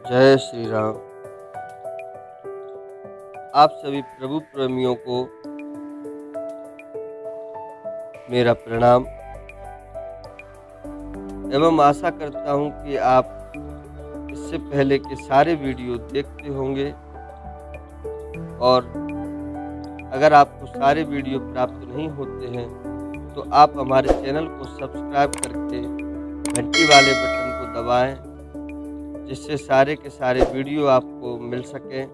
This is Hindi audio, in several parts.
जय श्री राम। आप सभी प्रभु प्रेमियों को मेरा प्रणाम एवं आशा करता हूं कि आप इससे पहले के सारे वीडियो देखते होंगे और अगर आपको सारे वीडियो प्राप्त नहीं होते हैं तो आप हमारे चैनल को सब्सक्राइब करके घंटी वाले बटन को दबाएं, जिससे सारे के सारे वीडियो आपको मिल सकें।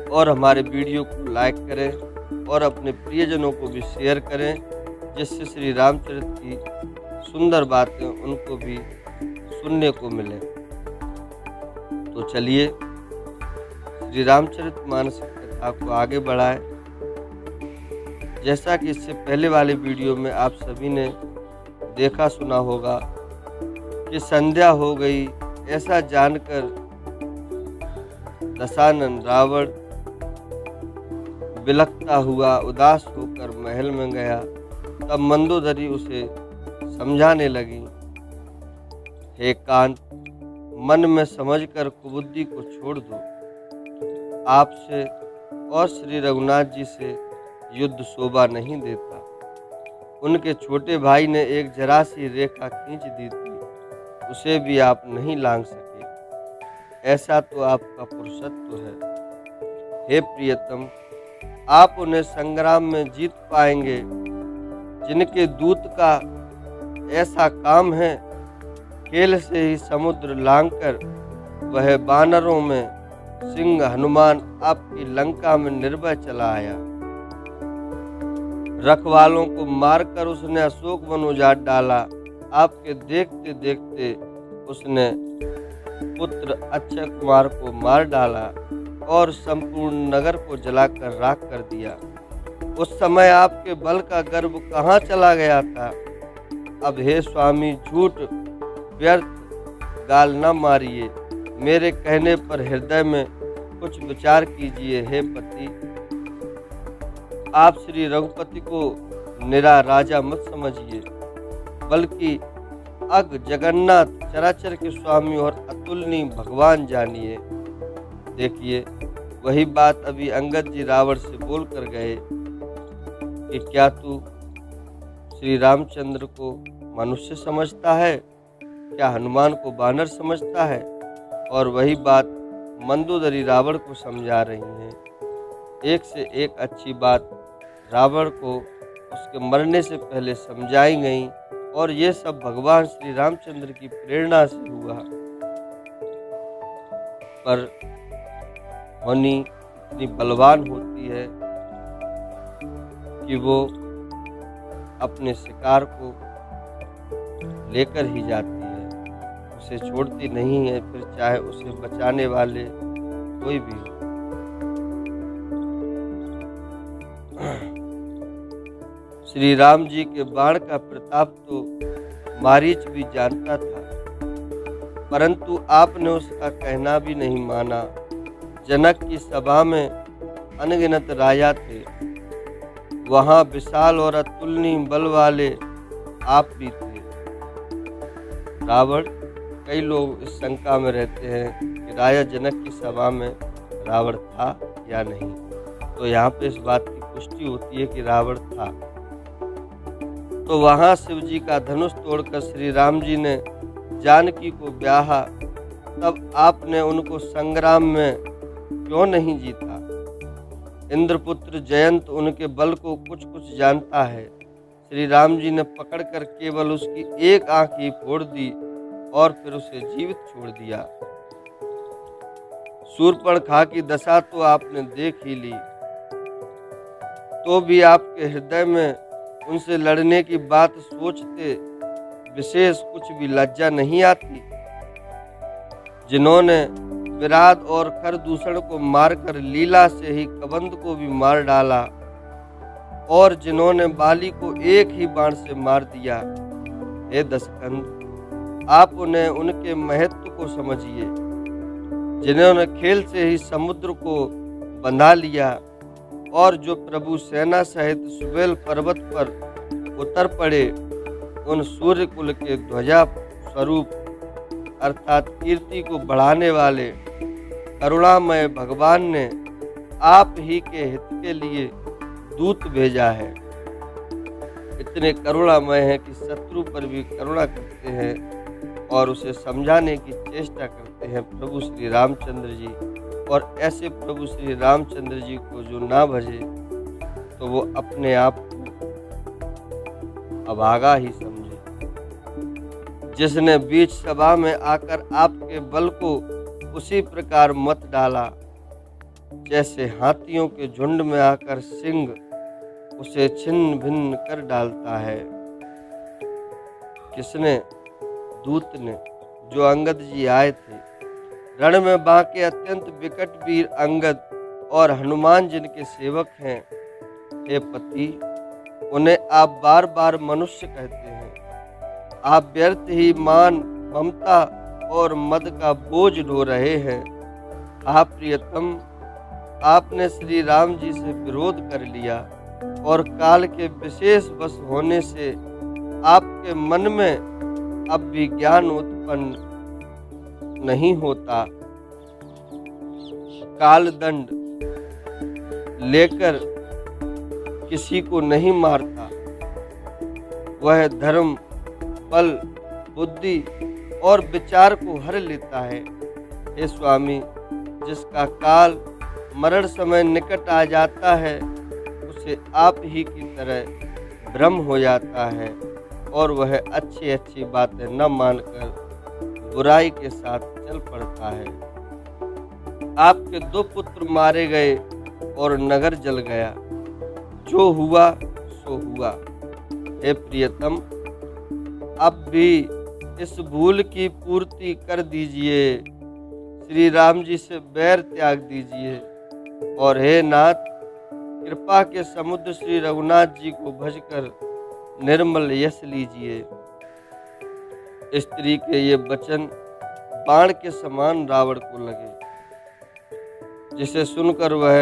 और हमारे वीडियो को लाइक करें और अपने प्रियजनों को भी शेयर करें, जिससे श्री रामचरित की सुंदर बातें उनको भी सुनने को मिले। तो चलिए श्री रामचरित मानस कथा को आगे बढ़ाएं। जैसा कि इससे पहले वाले वीडियो में आप सभी ने देखा सुना होगा कि संध्या हो गई, ऐसा जानकर दशानन रावण बिलखता हुआ उदास होकर महल में गया। तब मंदोदरी उसे समझाने लगी, हे कांत, मन में समझकर कुबुद्धि को छोड़ दो। आपसे और श्री रघुनाथ जी से युद्ध शोभा नहीं देता। उनके छोटे भाई ने एक जरा सी रेखा खींच दी थी, उसे भी आप नहीं लांघ सके। ऐसा तो आपका पुरुषत्व है। हे प्रियतम, आप उन्हें संग्राम में जीत पाएंगे जिनके दूत का ऐसा काम है, खेल से ही समुद्र लांघकर वह बानरों में सिंह हनुमान आपकी लंका में निर्भय चला आया। रखवालों को मारकर उसने अशोक वन उजाड़ डाला। आपके देखते देखते उसने पुत्र अक्षय कुमार को मार डाला और संपूर्ण नगर को जलाकर राख कर दिया। उस समय आपके बल का गर्व कहाँ चला गया था। अब हे स्वामी, झूठ व्यर्थ गाल न मारिए, मेरे कहने पर हृदय में कुछ विचार कीजिए। हे पति, आप श्री रघुपति को निरा राजा मत समझिए, बल्कि अग जगन्नाथ चराचर के स्वामी और अतुलनीय भगवान जानिए। देखिए, वही बात अभी अंगद जी रावण से बोल कर गए कि क्या तू श्री रामचंद्र को मनुष्य समझता है, क्या हनुमान को बानर समझता है। और वही बात मंदोदरी रावण को समझा रही हैं। एक से एक अच्छी बात रावण को उसके मरने से पहले समझाई गई, और ये सब भगवान श्री रामचंद्र की प्रेरणा से हुआ। पर होनी इतनी बलवान होती है कि वो अपने शिकार को लेकर ही जाती है, उसे छोड़ती नहीं है, फिर चाहे उसे बचाने वाले कोई भी हो। श्री राम जी के बाण का प्रताप तो मारीच भी जानता था, परंतु आपने उसका कहना भी नहीं माना। जनक की सभा में अनगिनत राजा थे, वहां विशाल और अतुलनीय बल वाले आप भी थे। रावण, कई लोग इस शंका में रहते हैं कि राजा जनक की सभा में रावण था या नहीं, तो यहाँ पे इस बात की पुष्टि होती है कि रावण था। तो वहां शिव जी का धनुष तोड़कर श्री राम जी ने जानकी को ब्याहा, तब आपने उनको संग्राम में क्यों नहीं जीता। इंद्रपुत्र जयंत उनके बल को कुछ कुछ जानता है। श्री राम जी ने पकड़कर केवल उसकी एक आंख ही फोड़ दी और फिर उसे जीवित छोड़ दिया। शूर्पणखा की दशा तो आपने देख ही ली, तो भी आपके हृदय में उनसे लड़ने की बात सोचते विशेष कुछ भी लज्जा नहीं आती। जिन्होंने विराट और खरदूषण को मारकर लीला से ही कबंध को भी मार डाला, और जिन्होंने बाली को एक ही बाण से मार दिया। हे दशकंद, आप उन्हें उनके महत्व को समझिए, जिन्होंने खेल से ही समुद्र को बंधा लिया, और जो प्रभु सेना सहित सुबेल पर्वत पर उतर पड़े। उन सूर्य कुल के ध्वजा स्वरूप अर्थात कीर्ति को बढ़ाने वाले करुणामय भगवान ने आप ही के हित के लिए दूत भेजा है। इतने करुणामय हैं कि शत्रु पर भी करुणा करते हैं और उसे समझाने की चेष्टा करते हैं प्रभु श्री रामचंद्र जी। और ऐसे प्रभु श्री रामचंद्र जी को जो ना भजे तो वो अपने आप को अभागा ही समझे। जिसने बीच सभा में आकर आपके बल को उसी प्रकार मत डाला जैसे हाथियों के झुंड में आकर सिंह उसे छिन्न भिन्न कर डालता है। किसने? दूत ने, जो अंगद जी आए थे। रण में बांके अत्यंत विकट वीर अंगद और हनुमान जिनके सेवक हैं। हे पति, उन्हें आप बार बार मनुष्य कहते हैं। आप व्यर्थ ही मान, ममता और मद का बोझ ढो रहे हैं। आप प्रियतम, आपने श्री राम जी से विरोध कर लिया और काल के विशेष वश होने से आपके मन में अब भी ज्ञान उत्पन्न नहीं होता। काल दंड लेकर किसी को नहीं मारता। वह धर्म, बल, बुद्धि और विचार को हर लेता है। हे स्वामी, जिसका काल मरण समय निकट आ जाता है उसे आप ही की तरह भ्रम हो जाता है और वह अच्छी अच्छी बातें न मानकर बुराई के साथ चल पड़ता है। आपके 2 पुत्र मारे गए और नगर जल गया। जो हुआ सो हुआ। हे प्रियतम, अब भी इस भूल की पूर्ति कर दीजिए। श्री राम जी से बैर त्याग दीजिए और हे नाथ, कृपा के समुद्र श्री रघुनाथ जी को भजकर निर्मल यश लीजिए। स्त्री के ये वचन बाण के समान रावण को लगे, जिसे सुनकर वह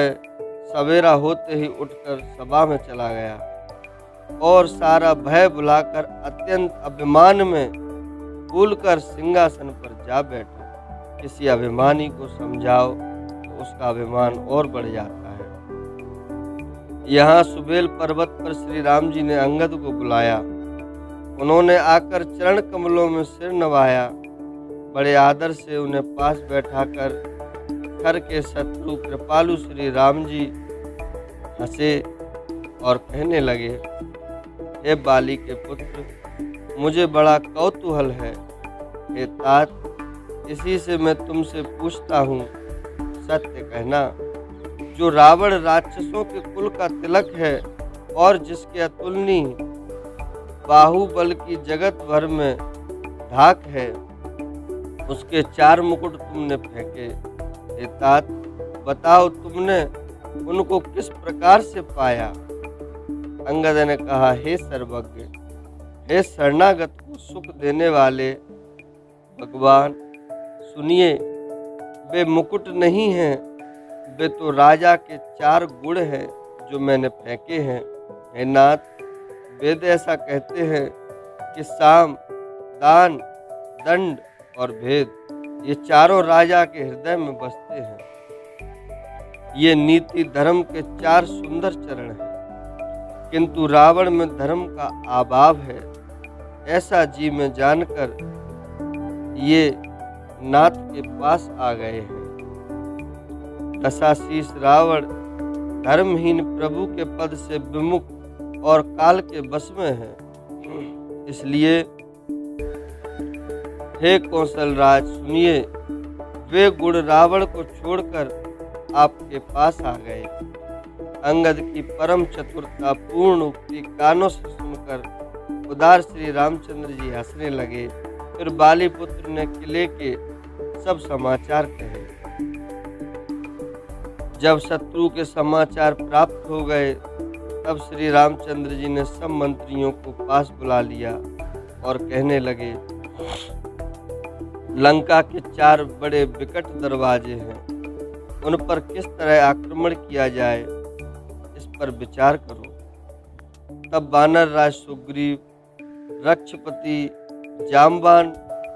सवेरा होते ही उठकर सभा में चला गया और सारा भय भुलाकर अत्यंत अभिमान में भूलकर सिंहासन पर जा बैठा। किसी अभिमानी को समझाओ तो उसका अभिमान और बढ़ जाता है। यहाँ सुबेल पर्वत पर श्री राम जी ने अंगद को बुलाया। उन्होंने आकर चरण कमलों में सिर नवाया। बड़े आदर से उन्हें पास बैठाकर खर के शत्रु कृपालु श्री राम जी हंसे और कहने लगे, हे बाली के पुत्र, मुझे बड़ा कौतूहल है। हे तात, इसी से मैं तुमसे पूछता हूँ, सत्य कहना। जो रावण राक्षसों के कुल का तिलक है और जिसके अतुलनीय बाहुबल की जगत भर में धाक है, उसके 4 मुकुट तुमने फेंके। हे तात, बताओ तुमने उनको किस प्रकार से पाया? अंगद ने कहा, हे सर्वज्ञ, हे शरणागत को सुख देने वाले भगवान, सुनिए, वे मुकुट नहीं हैं, वे तो राजा के 4 गुण हैं जो मैंने फेंके हैं। हे नाथ, वेद ऐसा कहते हैं कि साम, दान, दंड और भेद ये चारों राजा के हृदय में बसते हैं। ये नीति धर्म के 4 सुंदर चरण हैं, किंतु रावण में धर्म का अभाव है, ऐसा जी में जानकर ये नाथ के पास आ गए हैं। दशाशीष रावण धर्महीन प्रभु के पद से विमुख और काल के बस में है। इसलिए हे कौशलराज, सुनिए, वे गुण रावण को छोड़कर आपके पास आ गए। अंगद की परम चतुरता पूर्ण उक्ति कानों से सुनकर उदार श्री रामचंद्र जी हंसने लगे। फिर बाली पुत्र ने किले के सब समाचार कहे। जब शत्रु के समाचार प्राप्त हो गए तब श्री रामचंद्र जी ने सब मंत्रियों को पास बुला लिया और कहने लगे, लंका के 4 बड़े विकट दरवाजे हैं, उन पर किस तरह आक्रमण किया जाए इस पर विचार करो। तब वानर राज सुग्रीव, रक्षपति जाम्बान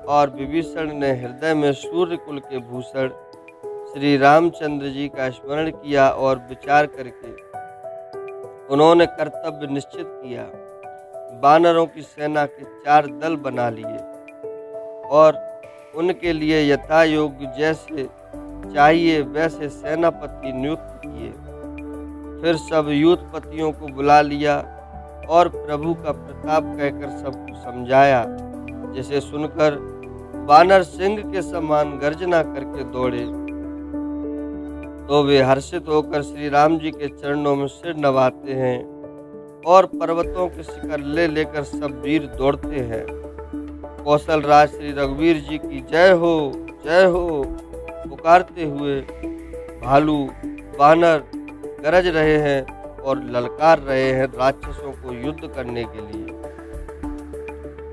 और विभीषण ने हृदय में सूर्य कुल के भूषण श्री रामचंद्र जी का स्मरण किया और विचार करके उन्होंने कर्तव्य निश्चित किया। वानरों की सेना के 4 दल बना लिए और उनके लिए यथा योग्य जैसे चाहिए वैसे सेनापति नियुक्त किए। फिर सब युद्धपतियों को बुला लिया और प्रभु का प्रताप कहकर सबको समझाया, जिसे सुनकर वानर सिंह के समान गर्जना करके दौड़े। तो वे हर्षित होकर श्री राम जी के चरणों में सिर नवाते हैं और पर्वतों के शिखर ले लेकर सब वीर दौड़ते हैं। कौशल राज श्री रघुवीर जी की जय हो पुकारते हुए भालू वानर गरज रहे हैं और ललकार रहे हैं राक्षसों को युद्ध करने के लिए।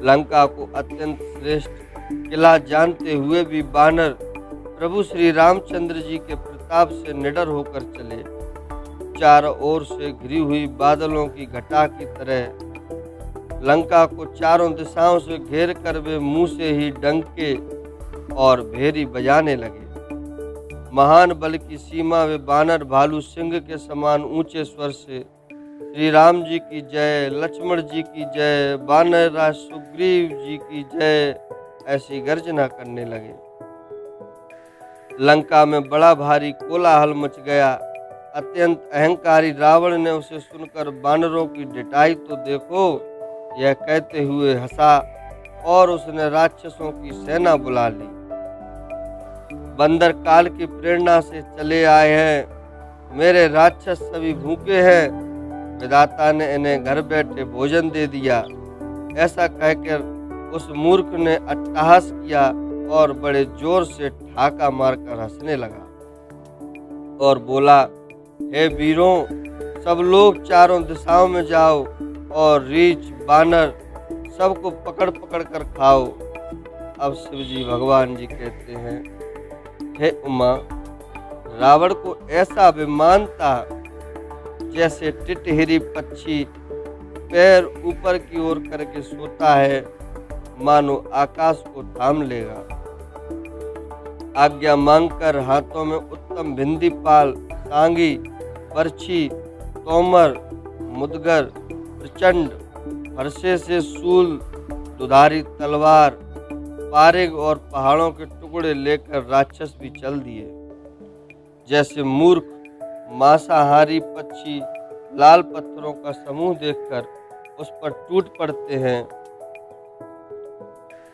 लंका को अत्यंत श्रेष्ठ किला जानते हुए भी वानर प्रभु श्री रामचंद्र जी के प्रताप से निडर होकर चले। चारों ओर से घिरी हुई बादलों की घटा की तरह लंका को चारों दिशाओं से घेर कर वे मुंह से ही डंके और भेरी बजाने लगे। महान बल की सीमा वे वानर भालू सिंह के समान ऊंचे स्वर से श्री राम जी की जय, लक्ष्मण जी की जय, वानर राज सुग्रीव जी की जय ऐसी गर्जना करने लगे। लंका में बड़ा भारी कोलाहल मच गया। अत्यंत अहंकारी रावण ने उसे सुनकर वानरों की डिटाई तो देखो यह कहते हुए हंसा और उसने राक्षसों की सेना बुला ली। बंदर काल की प्रेरणा से चले आए हैं, मेरे राक्षस सभी भूखे हैं, विधाता ने इन्हें घर बैठे भोजन दे दिया। ऐसा कहकर उस मूर्ख ने अट्टहास किया और बड़े जोर से ठाका मारकर हंसने लगा और बोला, हे वीरों, सब लोग चारों दिशाओं में जाओ और रीछ वानर सबको पकड़ पकड़ कर खाओ। अब शिव जी भगवान जी कहते हैं, हे उमा, रावण को ऐसा अभिमान था जैसे टिटहिरी पक्षी पैर ऊपर की ओर करके सोता है, मानो आकाश को थाम लेगा। आज्ञा मांगकर हाथों में उत्तम भिंदी पाल, तांगी, बरछी, तोमर, मुदगर, प्रचंड, फरसे से सूल, दुधारी तलवार, पारिग और पहाड़ों के टुकड़े लेकर राक्षस भी चल दिए। जैसे मूर्ख मांसाहारी पक्षी लाल पत्थरों का समूह देखकर उस पर टूट पड़ते हैं,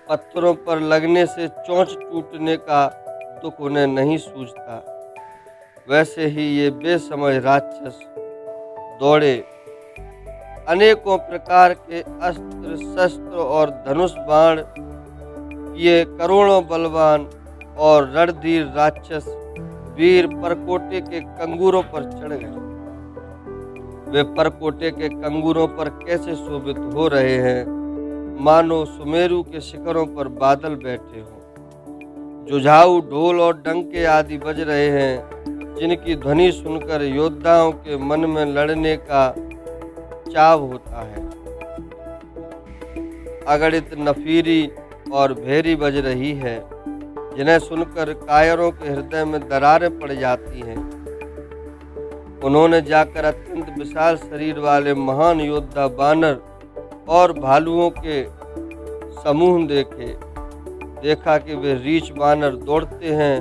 पत्थरों पर लगने से चोंच टूटने का दुख उन्हें नहीं सूझता, वैसे ही ये बेसमझ राक्षस दौड़े। अनेकों प्रकार के अस्त्र शस्त्र और धनुष बाण ये करोड़ों बलवान और रणधीर राक्षस वीर परकोटे के कंगूरों पर चढ़ गए। वे परकोटे के कंगूरों पर कैसे शोभित हो रहे हैं, मानो सुमेरु के शिखरों पर बादल बैठे हों। जुझाऊ ढोल और डंके आदि बज रहे हैं, जिनकी ध्वनि सुनकर योद्धाओं के मन में लड़ने का चाव होता है। अगणित नफीरी और भेरी बज रही है, जिन्हें सुनकर कायरों के हृदय में दरारें पड़ जाती हैं। उन्होंने जाकर अत्यंत विशाल शरीर वाले महान योद्धा वानर और भालुओं के समूह देखा कि वे रीछ वानर दौड़ते हैं,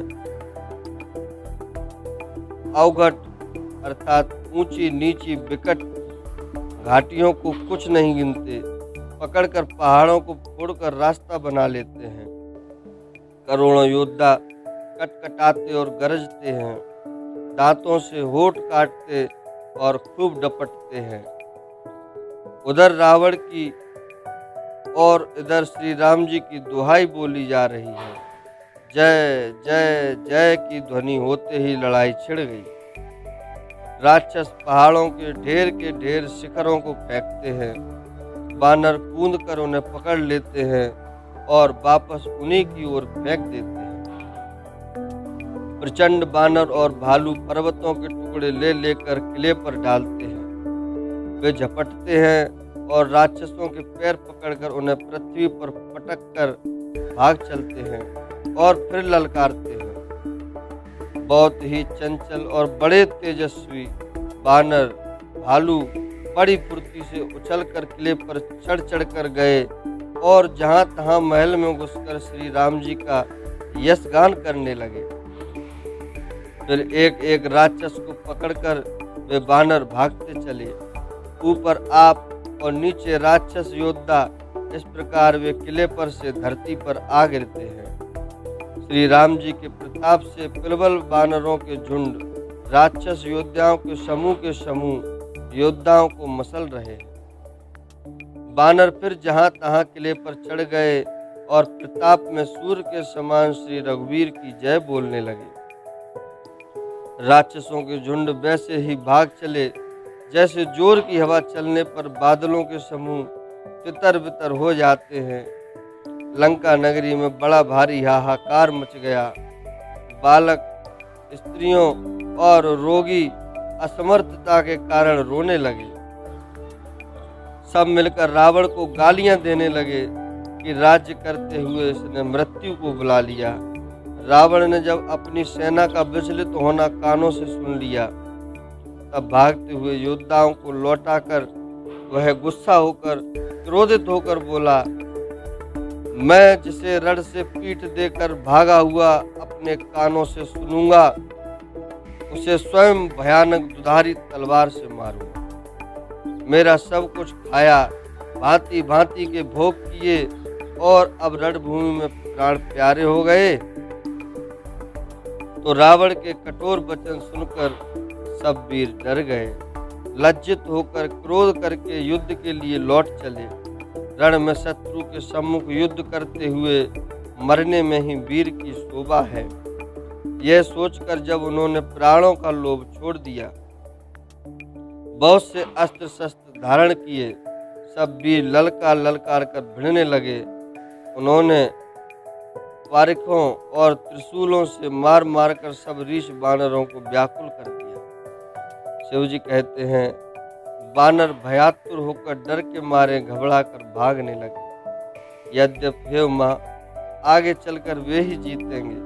अवघट अर्थात ऊंची नीची विकट घाटियों को कुछ नहीं गिनते, पकड़कर पहाड़ों को फोड़कर रास्ता बना लेते हैं। करोड़ों योद्धा कटकटाते और गरजते हैं, दांतों से होठ काटते और खूब डपटते हैं। उधर रावण की और इधर श्री राम जी की दुहाई बोली जा रही है। जय जय जय की ध्वनि होते ही लड़ाई छिड़ गई। राक्षस पहाड़ों के ढेर शिखरों को फेंकते हैं, वानर कूद कर उन्हें पकड़ लेते हैं और वापस उन्हीं की ओर फेंक देते हैं। प्रचंड वानर और भालू पर्वतों के टुकड़े ले लेकर किले पर डालते हैं। वे झपटते हैं और राक्षसों के पैर पकड़कर उन्हें पृथ्वी पर पटक कर भाग चलते हैं और फिर ललकारते हैं। बहुत ही चंचल और बड़े तेजस्वी बानर भालू बड़ी फुर्ती से उछलकर किले पर चढ़ चढ़कर गए और जहां तहां महल में घुसकर श्री राम जी का यशगान करने लगे। फिर एक एक राक्षस को पकड़कर वे बानर भागते चले। ऊपर आप और नीचे राक्षस योद्धा, इस प्रकार वे किले पर से धरती पर आ गिरते हैं। श्री राम जी के प्रताप से प्रबल बानरों के झुंड राक्षस योद्धाओं के समूह योद्धाओं को मसल रहे। बानर फिर जहां तहां किले पर चढ़ गए और प्रताप में सूर्य के समान श्री रघुवीर की जय बोलने लगे। राक्षसों के झुंड वैसे ही भाग चले जैसे जोर की हवा चलने पर बादलों के समूह तितर बितर हो जाते हैं। लंका नगरी में बड़ा भारी हाहाकार मच गया। बालक, स्त्रियों और रोगी असमर्थता के कारण रोने लगे। सब मिलकर रावण को गालियां देने लगे कि राज्य करते हुए इसने मृत्यु को बुला लिया। रावण ने जब अपनी सेना का विचलित होना कानों से सुन लिया, तब भागते हुए योद्धाओं को लौटाकर वह गुस्सा होकर क्रोधित होकर बोला, मैं जिसे रण से पीठ देकर भागा हुआ अपने कानों से सुनूंगा, उसे स्वयं भयानक दुधारी तलवार से मारूंगा। मेरा सब कुछ खाया, भांति भांति के भोग किए और अब रणभूमि में प्राण प्यारे हो गए। तो रावण के कठोर वचन सुनकर सब वीर डर गए। लज्जित होकर क्रोध करके युद्ध के लिए लौट चले। रण में शत्रु के सम्मुख युद्ध करते हुए मरने में ही वीर की शोभा है। यह सोचकर जब उन्होंने प्राणों का लोभ छोड़ दिया, बहुत से अस्त्र शस्त्र धारण किए, सब वीर ललकार कर भिड़ने लगे। उन्होंने पारिखों और त्रिशूलों से मार मार कर सब ऋष बानरों को व्याकुल कर दिया। शिव जी कहते हैं, बानर भयातुर होकर डर के मारे घबरा कर भागने लगे। यद्यपि हे मां, आगे चलकर वे ही जीतेंगे।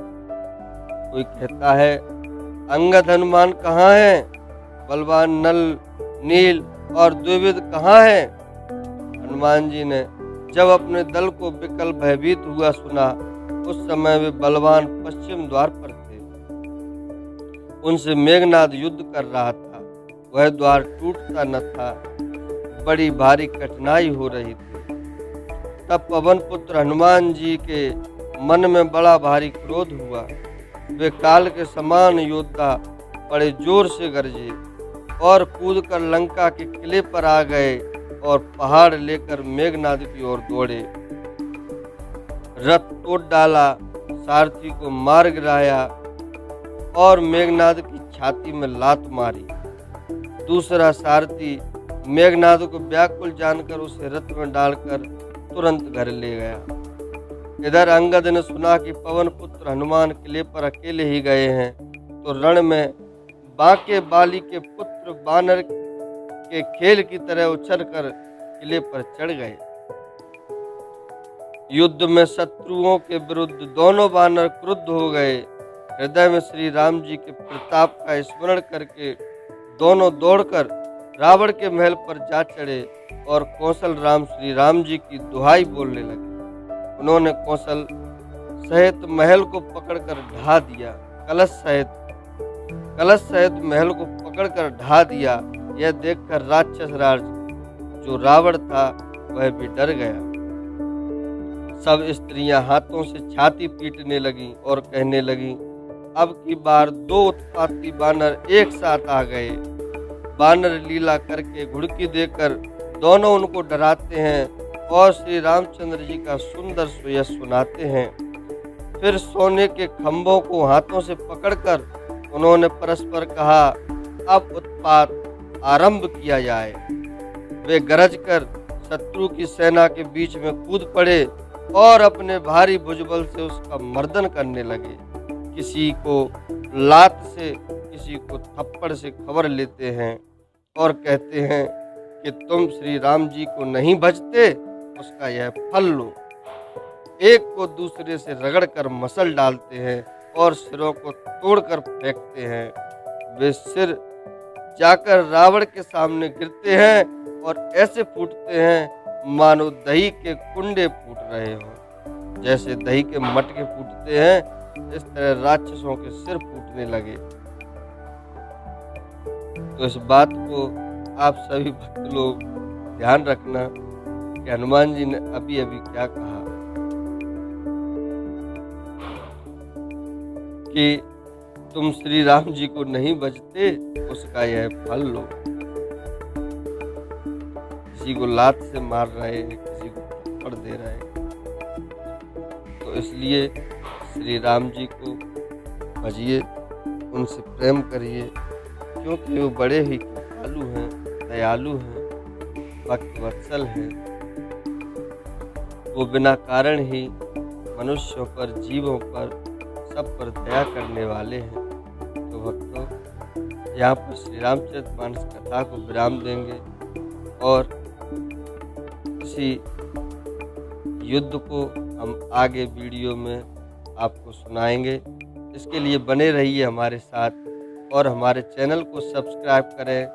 कोई कहता है, अंगद हनुमान कहाँ हैं? बलवान नल, नील और द्विविद कहाँ हैं? हनुमान जी ने जब अपने दल को विकल भयभीत हुआ सुना, उस समय वे बलवान पश्चिम द्वार पर थे। उनसे मेघनाद युद्ध कर रहा था। वह द्वार टूटता न था, बड़ी भारी कठिनाई हो रही थी। तब पवन पुत्र हनुमान जी के मन में बड़ा भारी क्रोध हुआ। वे काल के समान योद्धा बड़े जोर से गरजे और कूदकर लंका के किले पर आ गए और पहाड़ लेकर मेघनाद की ओर दौड़े। रथ तोड़ डाला, सारथी को मार गिराया और मेघनाद की छाती में लात मारी। दूसरा सारथी मेघनाद को व्याकुल जानकर उसे रथ में डालकर तुरंत घर ले गया। इधर अंगद ने सुना कि पवन पुत्र हनुमान किले पर अकेले ही गए हैं, तो रण में बांके बाली के पुत्र बानर के खेल की तरह उछलकर किले पर चढ़ गए। युद्ध में शत्रुओं के विरुद्ध दोनों बानर क्रुद्ध हो गए। हृदय में श्री राम जी के प्रताप का स्मरण करके दोनों दौड़कर रावण के महल पर जा चढ़े और कौशल राम श्री राम जी की दुहाई बोलने लगे। उन्होंने कौशल सहित महल को पकड़कर ढा दिया। कलश सहित महल को पकड़कर ढा दिया। यह देखकर राक्षस राज जो रावण था वह भी डर गया। सब स्त्रियां हाथों से छाती पीटने लगी और कहने लगी, अब की बार दो उत्पाती बानर एक साथ आ गए। बानर लीला करके घुड़की देकर दोनों उनको डराते हैं और श्री रामचंद्र जी का सुंदर सुयश सुनाते हैं। फिर सोने के खंभों को हाथों से पकड़कर उन्होंने परस्पर कहा, अब उत्पात आरंभ किया जाए। वे गरज कर शत्रु की सेना के बीच में कूद पड़े और अपने भारी भुजबल से उसका मर्दन करने लगे। किसी को लात से, किसी को थप्पड़ से खबर लेते हैं और कहते हैं कि तुम श्री राम जी को नहीं भजते, उसका यह फल लो। एक को दूसरे से रगड़कर मसल डालते हैं और सिरों को तोड़कर फेंकते हैं। वे सिर जाकर रावण के सामने गिरते हैं और ऐसे फूटते हैं मानो दही के कुंडे फूट रहे हों। जैसे दही के मटके फूटते हैं, इस तरह राक्षसों के सिर फूटने लगे। तो इस बात को आप सभी भक्त लोग ध्यान रखना कि हनुमान जी ने अभी अभी क्या कहा कि तुम श्री राम जी को नहीं बचते, उसका यह फल लो। किसी को लात से मार रहे हैं, किसी को थप्पड़ दे रहे हैं। तो इसलिए श्री राम जी को भजिए, उनसे प्रेम करिए, क्योंकि वो बड़े ही कृपालु हैं, दयालु हैं, भक्त वत्सल हैं। वो बिना कारण ही मनुष्यों पर, जीवों पर, सब पर दया करने वाले हैं। तो भक्तों, यहाँ पर श्री रामचरितमानस कथा को विराम देंगे और इसी युद्ध को हम आगे वीडियो में आपको सुनाएंगे। इसके लिए बने रहिए हमारे साथ और हमारे चैनल को सब्सक्राइब करें,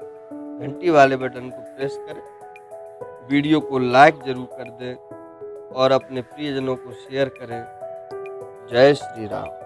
घंटी वाले बटन को प्रेस करें, वीडियो को लाइक जरूर कर दें और अपने प्रियजनों को शेयर करें। जय श्री राम।